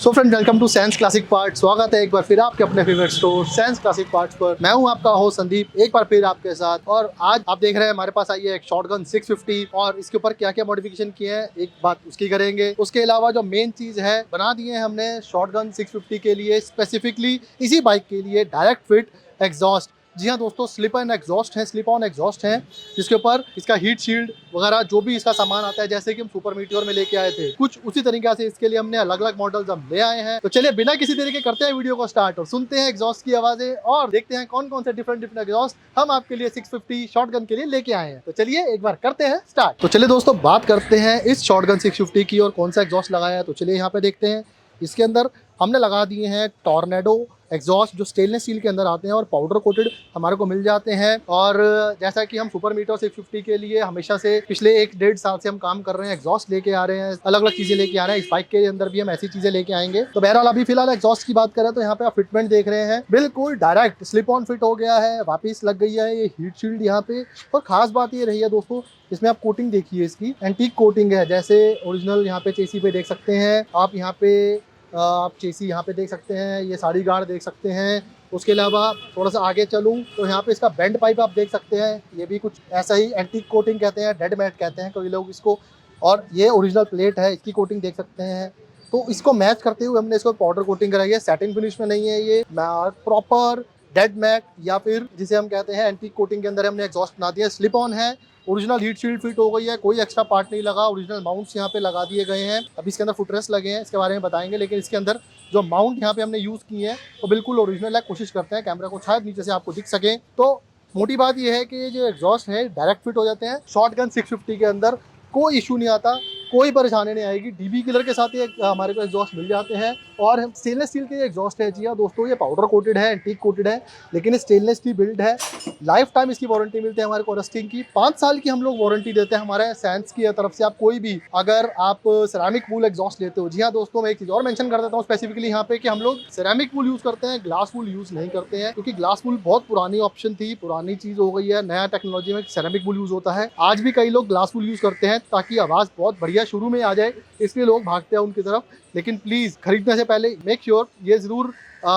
So friend, welcome to science classic part. स्वागत है एक बार फिर आपके अपने favourite store science classic parts पर। मैं हूं आपका होस्ट संदीप, एक बार फिर आपके साथ। और आज आप देख रहे हैं हमारे पास आई है एक शॉटगन 650 और इसके ऊपर क्या क्या मॉडिफिकेशन किए हैं एक बात उसकी करेंगे। उसके अलावा जो मेन चीज है, बना दिए हैं हमने शॉटगन 650 के लिए स्पेसिफिकली इसी बाइक के लिए डायरेक्ट फिट एग्जॉस्ट। जी हाँ दोस्तों, स्लिप ऑन एग्जॉस्ट है जिसके ऊपर इसका हीट शील्ड वगैरह जो भी इसका सामान आता है, जैसे कि हम सुपर मीटियोर में लेके आए थे, कुछ उसी तरीके से इसके लिए हमने अलग अलग मॉडल्स हम ले आए हैं। तो चलिए बिना किसी तरीके करते हैं वीडियो को स्टार्ट और सुनते हैं एग्जॉस्ट की आवाजें और देखते हैं कौन कौन से डिफरेंट एग्जॉस्ट हम आपके लिए 650 शॉटगन के लिए लेके आए हैं। तो चलिए एक बार करते हैं स्टार्ट। तो चलिए दोस्तों बात करते हैं इस शॉटगन 650 की और कौन सा एग्जॉस्ट लगाया है। तो चलिए यहाँ पे देखते हैं। इसके अंदर हमने लगा दिए हैं टॉर्नेडो एग्जॉस्ट जो स्टेनलेस स्टील के अंदर आते हैं और पाउडर कोटेड हमारे को मिल जाते हैं। और जैसा कि हम सुपर मीटर 650 के लिए हमेशा से पिछले 1-1.5 साल से हम काम कर रहे हैं, एग्जॉस्ट लेके आ रहे हैं, अलग अलग चीजें लेके आ रहे हैं। इस बाइक के अंदर भी हम ऐसी चीजें लेके आएंगे। तो बहरहाल अभी फिलहाल एग्जॉस्ट की बात करें तो यहाँ पे आप फिटमेंट देख रहे हैं, बिल्कुल डायरेक्ट स्लिप ऑन फिट हो गया है, वापिस लग गई है ये हीट शील्ड यहाँ पे। और खास बात ये रही है दोस्तों, इसमें आप कोटिंग देखिए, इसकी एंटीक कोटिंग है, जैसे ओरिजिनल यहाँ पे चेसी पे देख सकते हैं आप। यहाँ पे आप चेसी यहाँ पे देख सकते हैं, ये साड़ी गार्ड देख सकते हैं। उसके अलावा थोड़ा सा आगे चलूँ तो यहाँ पे इसका बेंड पाइप आप देख सकते हैं, ये भी कुछ ऐसा ही एंटीक कोटिंग कहते हैं, डेड मैट कहते हैं कोई लोग इसको। और ये ओरिजिनल प्लेट है, इसकी कोटिंग देख सकते हैं। तो इसको मैच करते हुए हमने इसको पाउडर कोटिंग कराई है, सैटिन फिनिश में नहीं है, ये प्रॉपर डेड मैट या फिर जिसे हम कहते हैं एंटीक कोटिंग के अंदर हमने एग्जॉस्ट बना दिया। स्लिप ऑन है, ओरिजिनल हीट शील्ड फिट हो गई है, कोई एक्स्ट्रा पार्ट नहीं लगा, ओरिजिनल माउंट्स यहाँ पे लगा दिए गए हैं। अभी इसके अंदर फुटरेस्ट लगे हैं, इसके बारे में बताएंगे, लेकिन इसके अंदर जो माउंट यहाँ पे हमने यूज़ किए हैं वो बिल्कुल ओरिजिनल है। कोशिश करते हैं कैमरा को शायद नीचे से आपको दिख सके। तो मोटी बात यह है कि जो एग्जॉस्ट है डायरेक्ट फिट हो जाते हैं शॉटगन 650 के अंदर, कोई इशू नहीं आता, कोई परेशानी नहीं आएगी। डीबी किलर के साथ ये हमारे को एग्जॉस्ट मिल जाते हैं। और स्टेनलेस स्टील के एग्जॉस्ट है। जी हाँ दोस्तों, ये पाउडर कोटेड है, एंटीक कोटेड है, लेकिन स्टेनलेस स्टील बिल्ड है। लाइफ टाइम इसकी वारंटी मिलती है हमारे को रस्टिंग की, 5 साल की हम लोग वारंटी देते हैं हमारे साइंस की तरफ से। आप कोई भी अगर आप सेरामिक वूल एग्जॉस्ट लेते हो, जी हाँ दोस्तों, मैं एक चीज़ और मेंशन कर देता हूँ स्पेसिफिकली यहाँ पे कि हम लोग सेरामिक वूल यूज़ करते हैं, ग्लास वूल यूज़ नहीं करते हैं, क्योंकि ग्लास वूल बहुत पुरानी ऑप्शन थी, पुरानी चीज़ हो गई है। नया टेक्नोलॉजी में सेरामिक वूल यूज़ होता है। आज भी कई लोग ग्लास वूल यूज़ करते हैं ताकि आवाज़ बहुत बढ़िया शुरू में आ जाए, इसलिए लोग भागते हैं उनकी तरफ। लेकिन प्लीज़ खरीदने से पहले मेक श्योर ये ज़रूर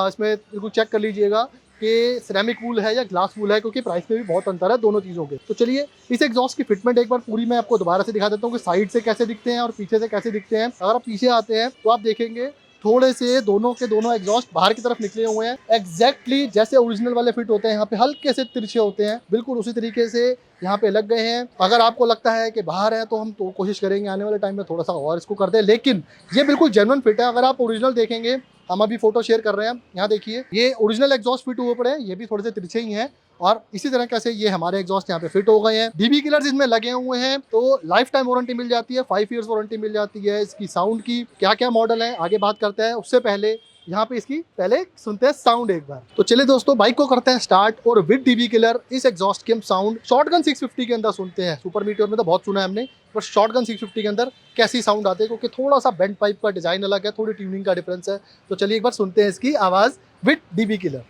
इसमें बिल्कुल चेक कर लीजिएगा कि सिरेमिक वूल है या ग्लास वूल है, क्योंकि प्राइस में भी बहुत अंतर है दोनों चीज़ों के। तो चलिए इस एग्जॉस्ट की फिटमेंट एक बार पूरी मैं आपको दोबारा से दिखा देता हूँ कि साइड से कैसे दिखते हैं और पीछे से कैसे दिखते हैं। अगर आप पीछे आते हैं तो आप देखेंगे थोड़े से दोनों के दोनों एग्जॉस्ट बाहर की तरफ निकले हुए हैं, एग्जैक्टली जैसे ओरिजिनल वाले फिट होते हैं। यहाँ पे हल्के से तिरछे होते हैं, बिल्कुल उसी तरीके से यहाँ पे लग गए हैं। अगर आपको लगता है कि बाहर है तो हम तो कोशिश करेंगे आने वाले टाइम में थोड़ा सा और इसको कर दें, लेकिन ये बिल्कुल जेन्युइन फिट है। अगर आप ओरिजिनल देखेंगे, हम अभी फोटो शेयर कर रहे हैं, यहाँ देखिए, ये ओरिजिनल एग्जॉस्ट फिट हुए पड़े हैं, ये भी थोड़े से तिरछे ही हैं। और इसी तरह कैसे ये हमारे एग्जॉस्ट यहाँ पे फिट हो गए हैं। डीबी किलर्स इसमें लगे हुए हैं, तो लाइफ टाइम वारंटी मिल जाती है, 5 इयर्स वारंटी मिल जाती है। इसकी साउंड की क्या क्या मॉडल है आगे बात करते हैं, उससे पहले यहाँ पे इसकी पहले सुनते हैं साउंड एक बार। तो चलिए दोस्तों बाइक को करते हैं स्टार्ट और विद डीबी किलर इस एग्जॉस्ट के हम साउंड शॉटगन 650 के अंदर सुनते हैं। सुपर मीटियोर में तो बहुत सुना है हमने, पर शॉटगन 650 के अंदर कैसी साउंड आती है, क्योंकि थोड़ा सा बेंड पाइप का डिजाइन अलग है, थोड़ी ट्यूनिंग का डिफरेंस है। तो चलिए एक बार सुनते हैं इसकी आवाज विद डीबी किलर।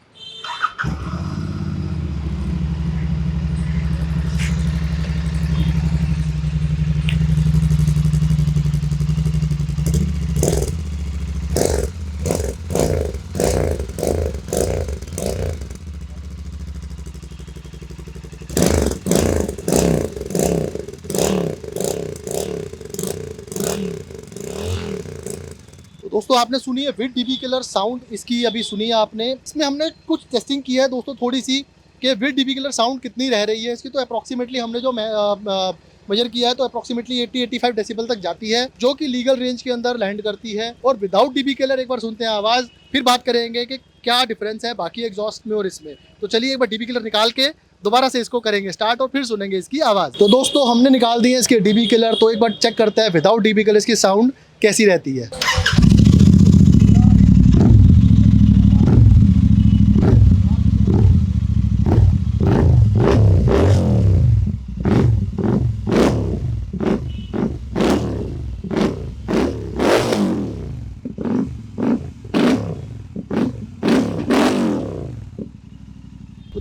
दोस्तों आपने सुनी है विद डीबी किलर साउंड, इसकी अभी सुनी है आपने। इसमें हमने कुछ टेस्टिंग की है दोस्तों थोड़ी सी कि विद डीबी किलर साउंड कितनी रह रही है इसकी। तो अप्रॉक्सीमेटली हमने जो मेजर किया है तो अप्रॉक्सीमेटली 80-85 डेसिबल तक जाती है, जो कि लीगल रेंज के अंदर लैंड करती है। और विदाउट डीबी किलर एक बार सुनते हैं आवाज़, फिर बात करेंगे कि क्या डिफरेंस है बाकी एग्जॉस्ट में और इसमें। तो चलिए एक बार डीबी किलर निकाल के दोबारा से इसको करेंगे स्टार्ट और फिर सुनेंगे इसकी आवाज़। तो दोस्तों हमने निकाल दी है इसके डीबी किलर, तो एक बार चेक करते हैं विदाउट डीबी किलर इसकी साउंड कैसी रहती है।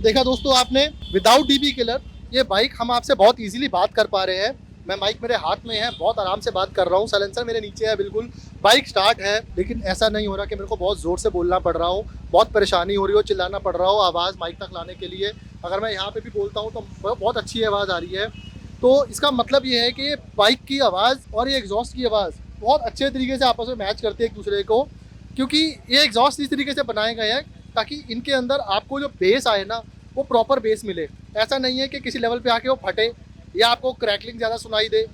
देखा दोस्तों आपने विदाउट डीबी किलर ये बाइक हम आपसे बहुत इजीली बात कर पा रहे हैं। मैं माइक मेरे हाथ में है, बहुत आराम से बात कर रहा हूँ, साइलेंसर मेरे नीचे है, बिल्कुल बाइक स्टार्ट है, लेकिन ऐसा नहीं हो रहा कि मेरे को बहुत ज़ोर से बोलना पड़ रहा हो, बहुत परेशानी हो रही हो, चिल्लाना पड़ रहा हो आवाज़ माइक तक लाने के लिए। अगर मैं यहाँ पे भी बोलता हूँ तो बहुत अच्छी आवाज़ आ रही है। तो इसका मतलब ये है कि बाइक की आवाज़ और ये एग्जॉस्ट की आवाज़ बहुत अच्छे तरीके से आपस में मैच करती है एक दूसरे को, क्योंकि ये एग्जॉस्ट इस तरीके से बनाए गए हैं ताकि इनके अंदर आपको जो बेस आए ना वो प्रॉपर बेस मिले। ऐसा नहीं है कि किसी लेवल पे आके वो फटे या आपको क्रैकलिंग ज़्यादा सुनाई दे,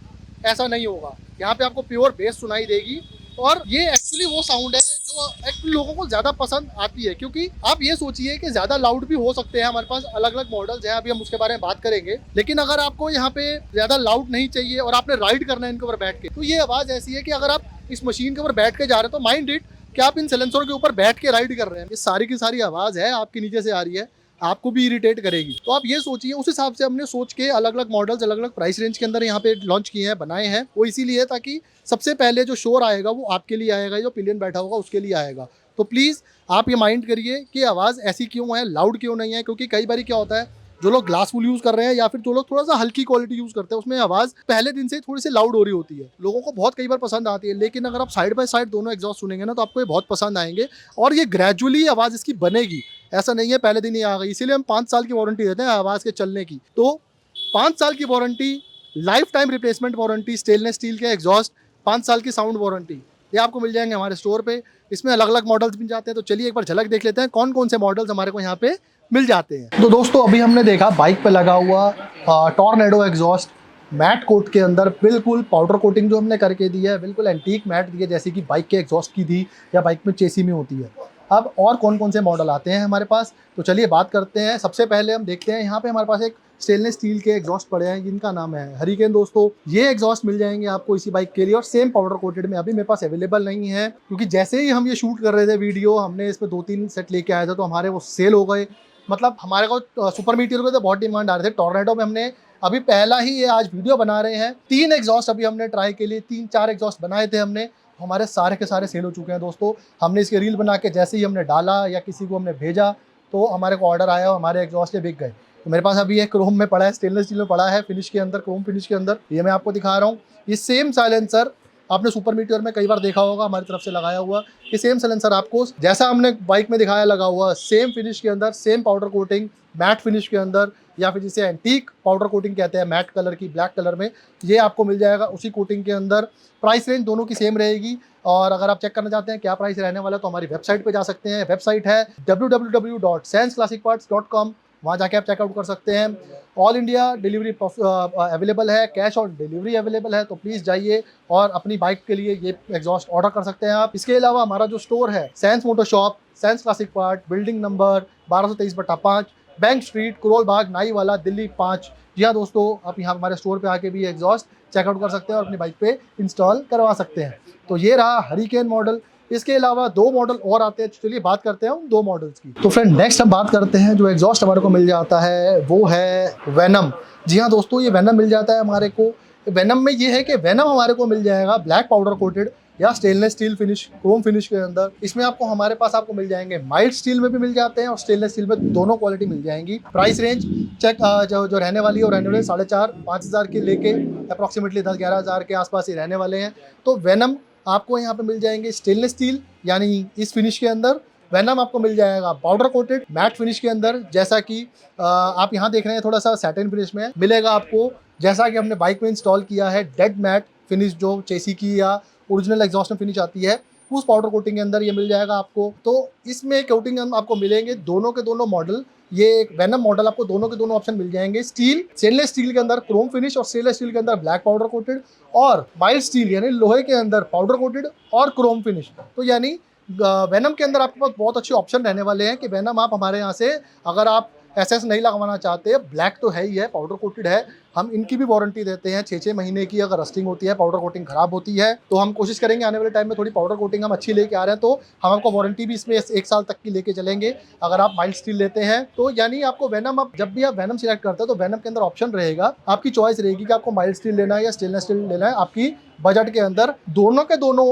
ऐसा नहीं होगा। यहाँ पे आपको प्योर बेस सुनाई देगी और ये एक्चुअली वो साउंड है जो एक्चुअली लोगों को ज़्यादा पसंद आती है, क्योंकि आप ये सोचिए कि ज़्यादा लाउड भी हो सकते हैं, हमारे पास अलग अलग मॉडल्स हैं, अभी हम उसके बारे में बात करेंगे। लेकिन अगर आपको यहाँ पे ज़्यादा लाउड नहीं चाहिए और आपने राइड करना है इनके ऊपर बैठ के, तो ये आवाज़ ऐसी है कि अगर आप इस मशीन के ऊपर बैठ के जा रहे हैं तो माइंड इट कि आप इन सिलेंसर के ऊपर बैठ के राइड कर रहे हैं। ये सारी की सारी आवाज़ है आपके नीचे से आ रही है, आपको भी इरिटेट करेगी। तो आप ये सोचिए, उस हिसाब से हमने सोच के अलग अलग मॉडल्स अलग अलग प्राइस रेंज के अंदर यहाँ पे लॉन्च किए हैं, बनाए हैं। वो इसीलिए ताकि सबसे पहले जो शोर आएगा वो आपके लिए आएगा, जो पिलियन बैठा होगा उसके लिए आएगा। तो प्लीज़ आप ये माइंड करिए कि आवाज़ ऐसी क्यों है, लाउड क्यों नहीं है, क्योंकि कई बार क्या होता है जो लोग ग्लास फुल यूज़ कर रहे हैं या फिर जो लोग थोड़ा सा हल्की क्वालिटी यूज़ करते हैं उसमें आवाज़ पहले दिन से ही थोड़ी सी लाउड हो रही होती है, लोगों को बहुत कई बार पसंद आती है। लेकिन अगर आप साइड बाय साइड दोनों एग्जॉस्ट सुनेंगे ना तो आपको ये बहुत पसंद आएंगे और ये ग्रेजुअली आवाज़ इसकी बनेगी, ऐसा नहीं है पहले दिन ही आ गई। इसीलिए हम 5 साल की वारंटी देते हैं आवाज़ के चलने की। तो 5 साल की warranty, life time replacement warranty, stainless steel के एग्जॉस्ट, 5 साल की साउंड वारंटी, ये आपको मिल जाएंगे हमारे स्टोर पे। इसमें अलग अलग मॉडल्स मिल जाते हैं। तो चलिए एक बार झलक देख लेते हैं कौन कौन से मॉडल्स हमारे को यहाँ पे मिल जाते हैं। तो दोस्तों अभी हमने देखा बाइक पे लगा हुआ टॉर्नेडो एग्जॉस्ट मैट कोट के अंदर, बिल्कुल पाउडर कोटिंग जो हमने करके दी है, बिल्कुल एंटीक मैट दी है जैसे कि बाइक के एग्जॉस्ट की थी या बाइक में चेसी में होती है। अब और कौन कौन से मॉडल आते हैं हमारे पास, तो चलिए बात करते हैं। सबसे पहले हम देखते हैं, यहाँ पे हमारे पास एक स्टेनलेस स्टील के एग्जॉस्ट पड़े हैं जिनका नाम है हरिकेन। दोस्तों ये एग्जॉस्ट मिल जाएंगे आपको इसी बाइक के लिए और सेम पाउडर कोटेड में। अभी मेरे पास अवेलेबल नहीं है क्योंकि जैसे ही हम ये शूट कर रहे थे वीडियो, हमने इसमें 2-3 सेट लेके आए थे तो हमारे वो सेल हो गए। मतलब हमारे को सुपर मीटियर को तो बहुत डिमांड आ रहे थे। टॉर्नेडो में हमने अभी पहला ही ये आज वीडियो बना रहे हैं, 3 एग्जॉस्ट अभी हमने ट्राई के लिए 3-4 एग्जॉस्ट बनाए थे हमने, हमारे सारे के सारे सेल हो चुके हैं दोस्तों। हमने इसके रील बना के जैसे ही हमने डाला या किसी को हमने भेजा तो हमारे को ऑर्डर आया और हमारे एग्जॉस्ट ये बिक गए। तो मेरे पास अभी एक क्रोम में पड़ा है, स्टेनलेस स्टील में पड़ा है, फिनिश के अंदर, क्रोम फिनिश के अंदर, ये मैं आपको दिखा रहा हूँ। ये सेम साइलेंसर आपने सुपर मीटियर में कई बार देखा होगा हमारी तरफ से लगाया हुआ। ये सेम साइलेंसर आपको जैसा हमने बाइक में दिखाया लगा हुआ, सेम फिनिश के अंदर, same powder coating, matte finish के अंदर, या फिर जिसे एंटीक पाउडर कोटिंग कहते हैं, मैट कलर की, ब्लैक कलर में, ये आपको मिल जाएगा उसी कोटिंग के अंदर। प्राइस रेंज दोनों की सेम रहेगी। और अगर आप चेक करना चाहते हैं क्या प्राइस रहने वाला है तो हमारी वेबसाइट पे जा सकते हैं। वेबसाइट है www.senseclassicparts.com, वहाँ जाके आप चेकआउट कर सकते हैं। ऑल इंडिया डिलीवरी अवेलेबल है, कैश ऑन डिलीवरी अवेलेबल है। तो प्लीज़ जाइए और अपनी बाइक के लिए ये एग्जॉस्ट ऑर्डर कर सकते हैं आप। इसके अलावा हमारा जो स्टोर है sense motor shop, sense classic part, building number 1223/5, bank street, Karol Bagh, Naiwala, Delhi 5। जी हाँ दोस्तों, आप यहाँ हमारे स्टोर पे आके भी एग्जॉस्ट चेकआउट कर सकते हैं और अपनी बाइक पे इंस्टॉल करवा सकते हैं। तो ये रहा हरिकेन मॉडल। इसके अलावा 2 मॉडल और आते हैं, चलिए बात करते हैं उन 2 मॉडल्स की। तो फ्रेंड नेक्स्ट हम बात करते हैं जो एग्जॉस्ट हमारे को मिल जाता है वो है वेनम। जी हाँ दोस्तों, ये वेनम मिल जाता है हमारे को। वेनम में ये है कि वेनम हमारे को मिल जाएगा ब्लैक पाउडर कोटेड या stainless steel finish, Chrome finish के अंदर। इसमें आपको हमारे पास आपको मिल जाएंगे माइल्ड स्टील में भी मिल जाते हैं और स्टेनलेस स्टील में, दोनों क्वालिटी मिल जाएंगी। प्राइस रेंज चेक जो रहने वाली है वो रहने वाली 4,500-5 हज़ार के लेके अप्रॉक्सीमेटली 10-11 हज़ार के आसपास ही रहने वाले हैं। तो वेनम आपको यहाँ पे मिल जाएंगे स्टेनलेस स्टील यानी इस फिनिश के अंदर। वेनम आपको मिल जाएगा पाउडर कोटेड मैट फिनिश के अंदर, जैसा कि आप यहाँ देख रहे हैं थोड़ा सा सैटिन फिनिश में मिलेगा आपको। जैसा कि हमने बाइक में इंस्टॉल किया है डेड मैट फिनिश जो चेसी की या ओरिजिनल एग्जॉस्ट में फिनिश आती है, उस पाउडर कोटिंग के अंदर ये मिल जाएगा आपको। तो इसमें कोटिंग हम आपको मिलेंगे दोनों के दोनों मॉडल। ये एक वेनम मॉडल आपको दोनों के दोनों ऑप्शन मिल जाएंगे, स्टील, स्टेनलेस स्टील के अंदर क्रोम फिनिश और स्टेनलेस स्टील के अंदर ब्लैक पाउडर कोटेड, और माइल्ड स्टील यानी लोहे के अंदर पाउडर कोटेड और क्रोम फिनिश। तो यानी वेनम के अंदर आपके पास बहुत अच्छे ऑप्शन रहने वाले हैं कि वेनम आप हमारे यहाँ से, अगर आप एसएस नहीं लगवाना चाहते, ब्लैक तो है ही है, पाउडर कोटेड है, हम इनकी भी वारंटी देते हैं 6-6 महीने की। अगर रस्टिंग होती है, पाउडर कोटिंग खराब होती है तो हम कोशिश करेंगे आने वाले टाइम में थोड़ी पाउडर कोटिंग हम अच्छी लेके आ रहे हैं तो हम आपको वारंटी भी इसमें 1 साल तक की लेके चलेंगे अगर आप माइल्ड स्टील लेते हैं तो। यानी आपको वेनम, आप जब भी आप वेनम सिलेक्ट करते हैं तो वेनम के अंदर ऑप्शन रहेगा, आपकी चॉइस रहेगी कि आपको माइल्ड स्टील लेना है या स्टेनलेस स्टील लेना है। आपकी बजट के अंदर दोनों के दोनों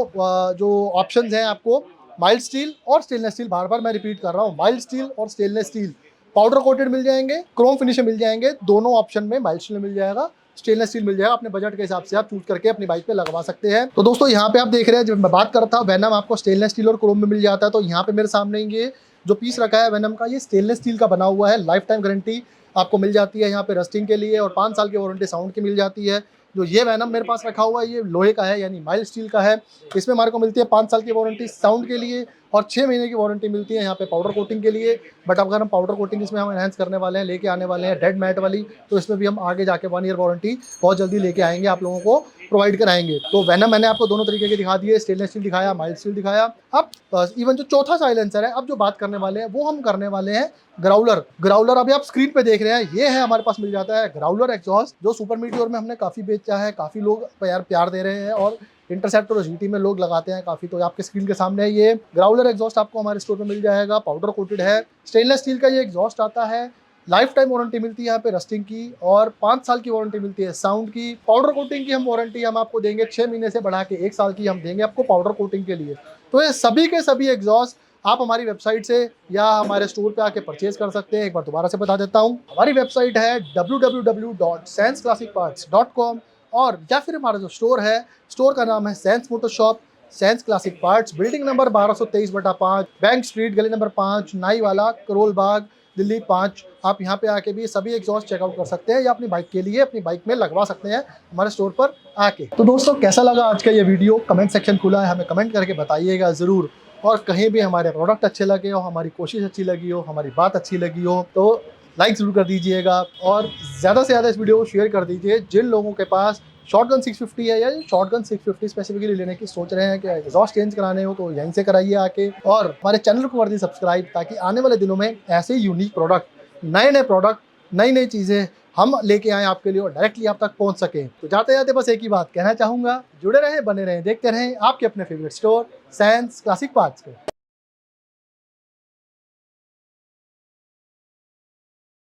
जो ऑप्शन हैं, आपको माइल्ड स्टील और स्टेनलेस स्टील, बार बार मैं रिपीट कर रहा हूँ, माइल्ड स्टील और स्टेनलेस स्टील पाउडर कोटेड मिल जाएंगे, क्रोम फिनिश मिल जाएंगे, दोनों ऑप्शन में माइल्ड स्टील मिल जाएगा, स्टेनलेस स्टील मिल जाएगा, अपने बजट के हिसाब से आप चूज करके अपनी बाइक पे लगवा सकते हैं। तो दोस्तों यहाँ पे आप देख रहे हैं, जब मैं बात कर रहा था वेनम आपको स्टेनलेस स्टील और क्रोम में मिल जाता है, तो यहाँ पे मेरे सामने ये जो पीस रखा है वेनम का, ये स्टेनलेस स्टील का बना हुआ है। लाइफ टाइम गारंटी आपको मिल जाती है यहाँ पे रस्टिंग के लिए, और 5 साल की वारंटी साउंड की मिल जाती है। जो ये वेनम मेरे पास रखा हुआ है ये लोहे का है, यानी माइल्ड स्टील का है। इसमें हमारे को मिलती है 5 साल की वारंटी साउंड के लिए और 6 महीने की वारंटी मिलती है यहाँ पे पाउडर कोटिंग के लिए। बट अगर हम पाउडर कोटिंग इसमें हम एनहांस करने वाले हैं, लेके आने वाले हैं डेड मैट वाली, तो इसमें भी हम आगे जाके 1 ईयर वारंटी बहुत जल्दी लेके आएंगे, आप लोगों को प्रोवाइड कराएंगे। तो वेनम मैंने आपको दोनों तरीके के दिखा दिए, स्टेनलेस स्टील दिखाया, माइल्ड स्टील दिखाया। अब इवन जो चौथा साइलेंसर है, अब जो बात करने वाले हैं वो हम करने वाले हैं ग्राउलर। ग्राउलर अभी आप स्क्रीन पे देख रहे हैं, ये है हमारे पास मिल जाता है ग्राउलर एग्जॉस्ट, जो सुपर मीटियोर में हमने काफी बेचा है, काफी लोग प्यार दे रहे हैं, और इंटरसेप्टर और जीटी में लोग लगाते हैं काफी। तो आपके स्क्रीन के सामने है, ये ग्राउलर एग्जॉस्ट आपको हमारे स्टोर में मिल जाएगा, पाउडर कोटेड है, स्टेनलेस स्टील का ये एग्जॉस्ट आता है। लाइफ टाइम वारंटी मिलती है यहाँ पे रस्टिंग की, और 5 साल की वारंटी मिलती है साउंड की। पाउडर कोटिंग की हम वारंटी हम आपको देंगे 6 महीने से बढ़ा के 1 साल की हम देंगे आपको पाउडर कोटिंग के लिए। तो ये सभी के सभी एग्जॉस्ट आप हमारी वेबसाइट से या हमारे स्टोर पे आके परचेज कर सकते हैं। एक बार दोबारा से बता देता हूँ, हमारी वेबसाइट है www.senseclassicparts.com, और या फिर हमारा जो स्टोर है, स्टोर का नाम है sense motor shop, sense classic parts, building number 1223/5, bank street, गली नंबर 5, नाई वाला, करोल बाग, दिल्ली 5। आप यहाँ पे आके भी सभी एग्जॉस्ट चेकआउट कर सकते हैं, या अपनी बाइक के लिए अपनी बाइक में लगवा सकते हैं हमारे स्टोर पर आके। तो दोस्तों कैसा लगा आज का ये वीडियो, कमेंट सेक्शन खुला है, हमें कमेंट करके बताइएगा ज़रूर। और कहीं भी हमारे प्रोडक्ट अच्छे लगे हो, हमारी कोशिश अच्छी लगी हो, हमारी बात अच्छी लगी हो, तो लाइक ज़रूर कर दीजिएगा, और ज़्यादा से ज़्यादा इस वीडियो को शेयर कर दीजिए जिन लोगों के पास शॉटगन 650 है, या शॉटगन 650 स्पेसिफिकली लेने की सोच रहे हैं कि एग्जॉस्ट चेंज कराने हो, तो यहीं से कराइए आके। और हमारे चैनल को कर दी सब्सक्राइब, ताकि आने वाले दिनों में ऐसे यूनिक प्रोडक्ट, नए प्रोडक्ट, नई चीज़ें हम लेके आए आपके लिए और डायरेक्टली आप तक पहुंच सके। तो जाते जाते बस एक ही बात कहना चाहूँगा, जुड़े रहें, बने रहें, देखते रहें आपके अपने favourite store sense classic parts को।